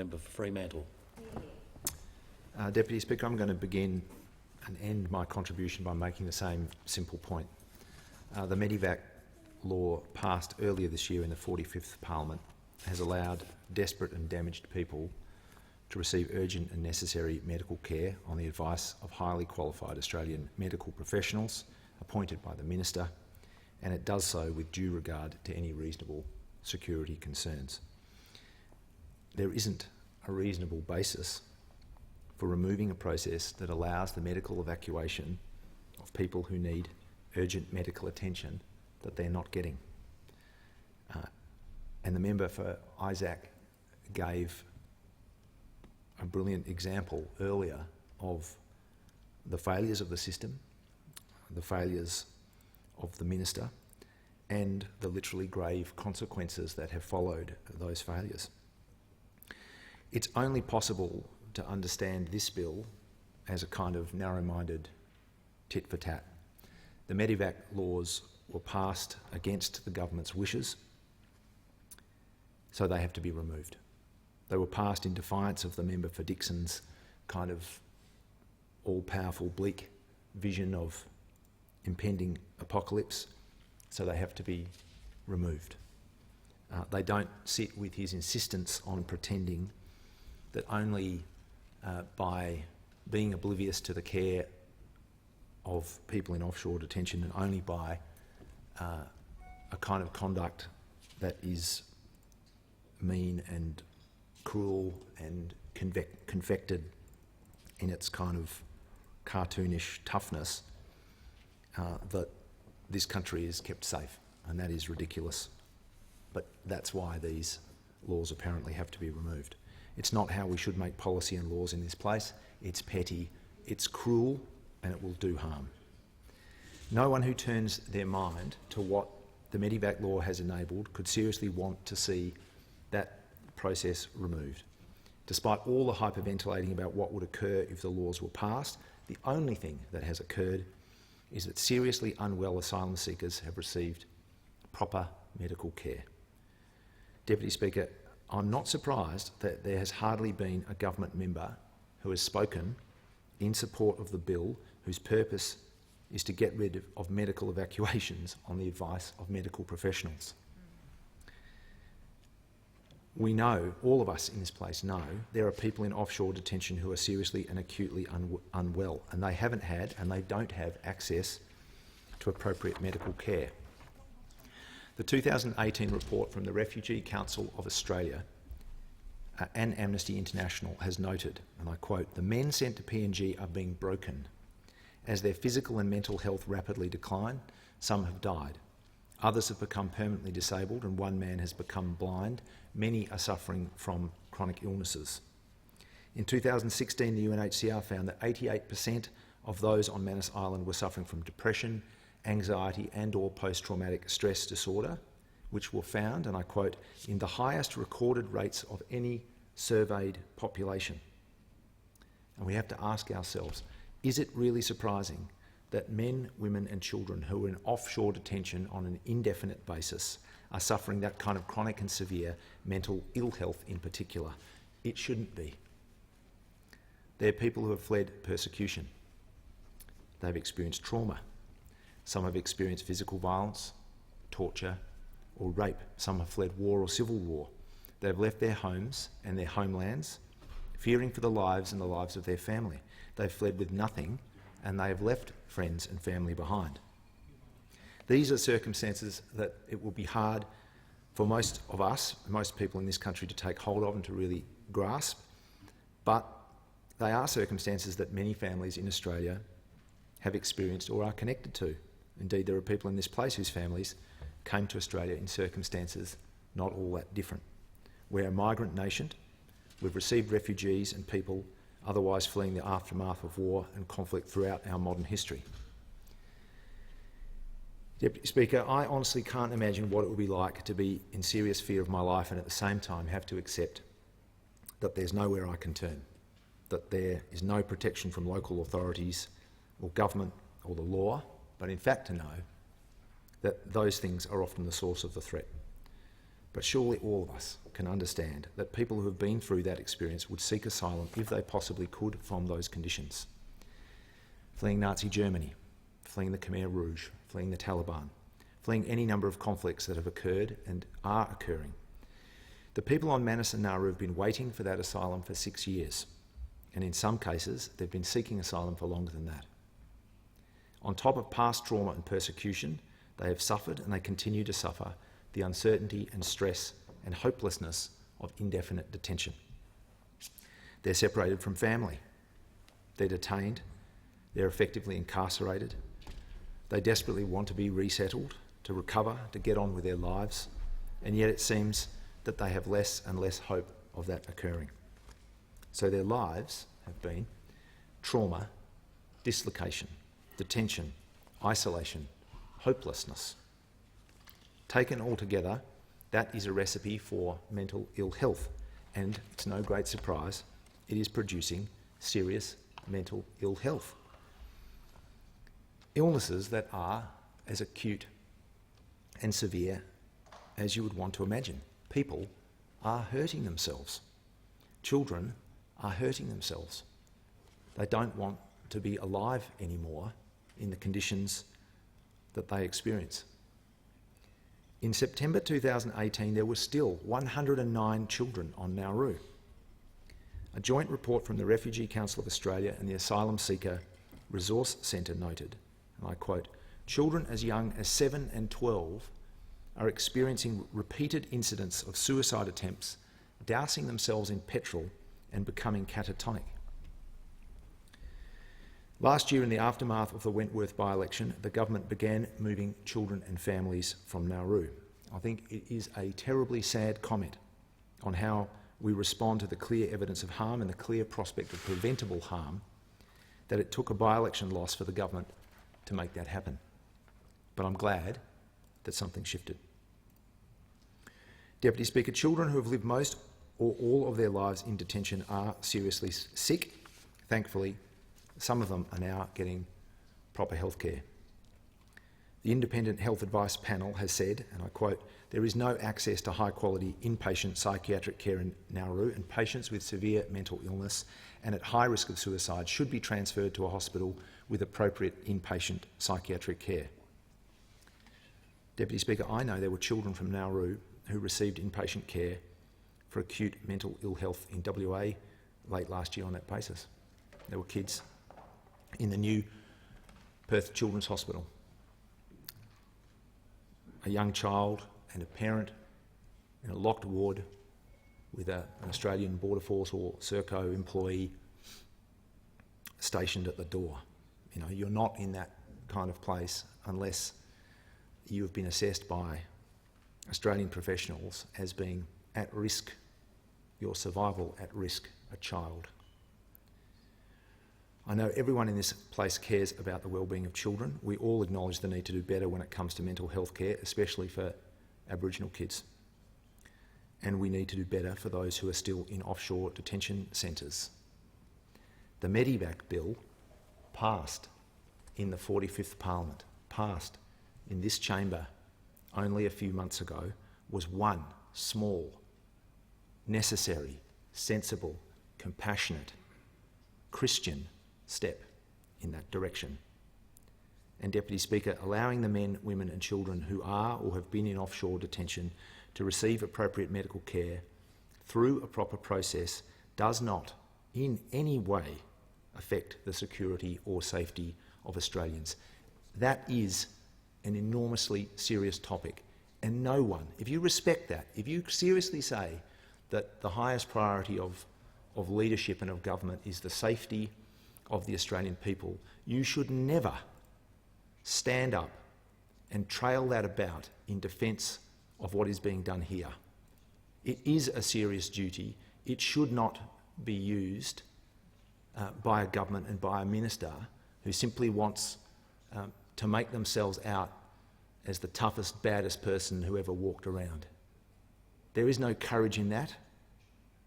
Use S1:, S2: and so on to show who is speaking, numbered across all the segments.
S1: Member for Fremantle.
S2: Deputy Speaker, I'm going to begin and end my contribution by making the same simple point. The Medevac law passed earlier this year in the 45th Parliament has allowed desperate and damaged people to receive urgent and necessary medical care on the advice of highly qualified Australian medical professionals appointed by the Minister, and it does so with due regard to any reasonable security concerns. There isn't a reasonable basis for removing a process that allows the medical evacuation of people who need urgent medical attention that they're not getting. And the member for Isaac gave a brilliant example earlier of the failures of the system, the failures of the Minister, and the literally grave consequences that have followed those failures. It's only possible to understand this bill as a kind of narrow-minded tit-for-tat. The Medevac laws were passed against the government's wishes, so they have to be removed. They were passed in defiance of the member for Dixon's kind of all-powerful, bleak vision of impending apocalypse, so they have to be removed. They don't sit with his insistence on pretending that only by being oblivious to the care of people in offshore detention and only by a kind of conduct that is mean and cruel and confected in its kind of cartoonish toughness, that this country is kept safe, and that is ridiculous. But that's why these laws apparently have to be removed. It's not how we should make policy and laws in this place. It's petty, it's cruel, and it will do harm. No one who turns their mind to what the Medevac law has enabled could seriously want to see that process removed. Despite all the hyperventilating about what would occur if the laws were passed, the only thing that has occurred is that seriously unwell asylum seekers have received proper medical care. Deputy Speaker, I'm not surprised that there has hardly been a government member who has spoken in support of the bill whose purpose is to get rid of medical evacuations on the advice of medical professionals. We know, all of us in this place know, there are people in offshore detention who are seriously and acutely unwell, and they haven't had and they don't have access to appropriate medical care. The 2018 report from the Refugee Council of Australia and Amnesty International has noted, and I quote, "The men sent to PNG are being broken. As their physical and mental health rapidly decline, some have died. Others have become permanently disabled, and one man has become blind. Many are suffering from chronic illnesses." In 2016, the UNHCR found that 88% of those on Manus Island were suffering from depression, anxiety and/or post-traumatic stress disorder, which were found, and I quote, "in the highest recorded rates of any surveyed population." And we have to ask ourselves, is it really surprising that men, women and children who are in offshore detention on an indefinite basis are suffering that kind of chronic and severe mental ill health in particular? It shouldn't be. They're people who have fled persecution. They've experienced trauma. Some have experienced physical violence, torture or rape. Some have fled war or civil war. They've left their homes and their homelands, fearing for the lives and the lives of their family. They've fled with nothing, and they have left friends and family behind. These are circumstances that it will be hard for most of us, most people in this country, to take hold of and to really grasp, but they are circumstances that many families in Australia have experienced or are connected to. Indeed, there are people in this place whose families came to Australia in circumstances not all that different. We're a migrant nation. We've received refugees and people otherwise fleeing the aftermath of war and conflict throughout our modern history. Deputy Speaker, I honestly can't imagine what it would be like to be in serious fear of my life and at the same time have to accept that there's nowhere I can turn, that there is no protection from local authorities or government or the law, but in fact to know that those things are often the source of the threat. But surely all of us can understand that people who have been through that experience would seek asylum if they possibly could from those conditions. Fleeing Nazi Germany, fleeing the Khmer Rouge, fleeing the Taliban, fleeing any number of conflicts that have occurred and are occurring. The people on Manus and Nauru have been waiting for that asylum for 6 years, and in some cases they've been seeking asylum for longer than that. On top of past trauma and persecution, they have suffered and they continue to suffer the uncertainty and stress and hopelessness of indefinite detention. They're separated from family. They're detained. They're effectively incarcerated. They desperately want to be resettled, to recover, to get on with their lives, and yet it seems that they have less and less hope of that occurring. So their lives have been trauma, dislocation, detention, isolation, hopelessness. Taken all together, that is a recipe for mental ill health, and it's no great surprise, it is producing serious mental ill health. Illnesses that are as acute and severe as you would want to imagine. People are hurting themselves. Children are hurting themselves. They don't want to be alive anymore in the conditions that they experience. In September 2018, there were still 109 children on Nauru. A joint report from the Refugee Council of Australia and the Asylum Seeker Resource Centre noted, and I quote, "Children as young as 7 and 12 are experiencing repeated incidents of suicide attempts, dousing themselves in petrol and becoming catatonic." Last year, in the aftermath of the Wentworth by-election, the government began moving children and families from Nauru. I think it is a terribly sad comment on how we respond to the clear evidence of harm and the clear prospect of preventable harm that it took a by-election loss for the government to make that happen. But I'm glad that something shifted. Deputy Speaker, children who have lived most or all of their lives in detention are seriously sick. Thankfully, some of them are now getting proper health care. The Independent Health Advice Panel has said, and I quote, "There is no access to high-quality inpatient psychiatric care in Nauru, and patients with severe mental illness and at high risk of suicide should be transferred to a hospital with appropriate inpatient psychiatric care." Deputy Speaker, I know there were children from Nauru who received inpatient care for acute mental ill health in WA late last year on that basis. There were kids in the new Perth Children's Hospital. A young child and a parent in a locked ward with an Australian Border Force or Serco employee stationed at the door. You know, you're not in that kind of place unless you have been assessed by Australian professionals as being at risk, your survival at risk, a child. I know everyone in this place cares about the well-being of children. We all acknowledge the need to do better when it comes to mental health care, especially for Aboriginal kids. And we need to do better for those who are still in offshore detention centres. The Medevac bill passed in the 45th Parliament, passed in this chamber only a few months ago, was one small, necessary, sensible, compassionate, Christian step in that direction. And Deputy Speaker, allowing the men, women and children who are or have been in offshore detention to receive appropriate medical care through a proper process does not in any way affect the security or safety of Australians. That is an enormously serious topic, and no one, if you respect that, if you seriously say that the highest priority of leadership and of government is the safety of the Australian people, you should never stand up and trail that about in defence of what is being done here. It is a serious duty. It should not be used by a government and by a minister who simply wants to make themselves out as the toughest, baddest person who ever walked around. There is no courage in that.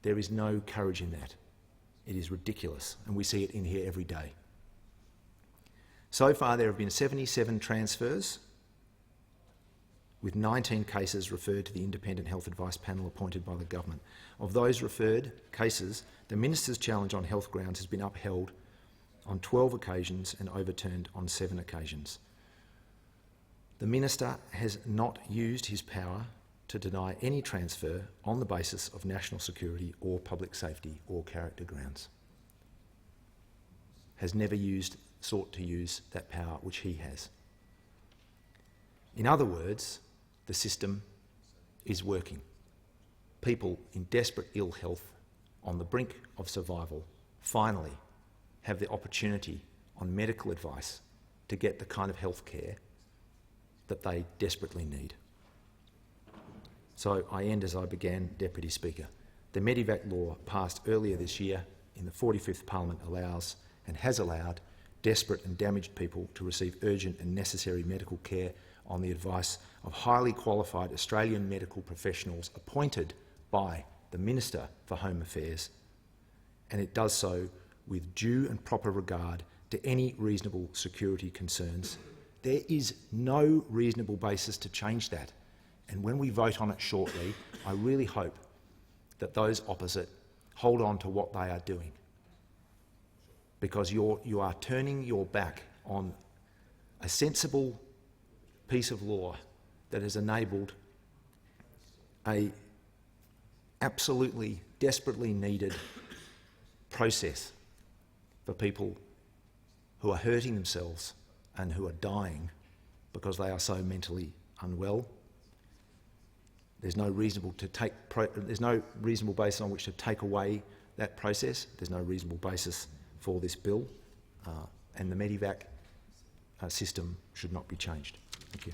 S2: There is no courage in that. It is ridiculous, and we see it in here every day. So far, there have been 77 transfers with 19 cases referred to the independent health advice panel appointed by the government. Of those referred cases, the minister's challenge on health grounds has been upheld on 12 occasions and overturned on 7 occasions. The minister has not used his power to deny any transfer on the basis of national security or public safety or character grounds. Has never sought to use that power which he has. In other words, the system is working. People in desperate ill health, on the brink of survival, finally have the opportunity on medical advice to get the kind of health care that they desperately need. So I end as I began, Deputy Speaker. The Medevac law passed earlier this year in the 45th Parliament allows and has allowed desperate and damaged people to receive urgent and necessary medical care on the advice of highly qualified Australian medical professionals appointed by the Minister for Home Affairs, and it does so with due and proper regard to any reasonable security concerns. There is no reasonable basis to change that, and when we vote on it shortly, I really hope that those opposite hold on to what they are doing, because you are turning your back on a sensible piece of law that has enabled a absolutely desperately needed process for people who are hurting themselves and who are dying because they are so mentally unwell. There's no reasonable basis on which to take away that process. There's no reasonable basis for this bill, and the Medevac system should not be changed. Thank you.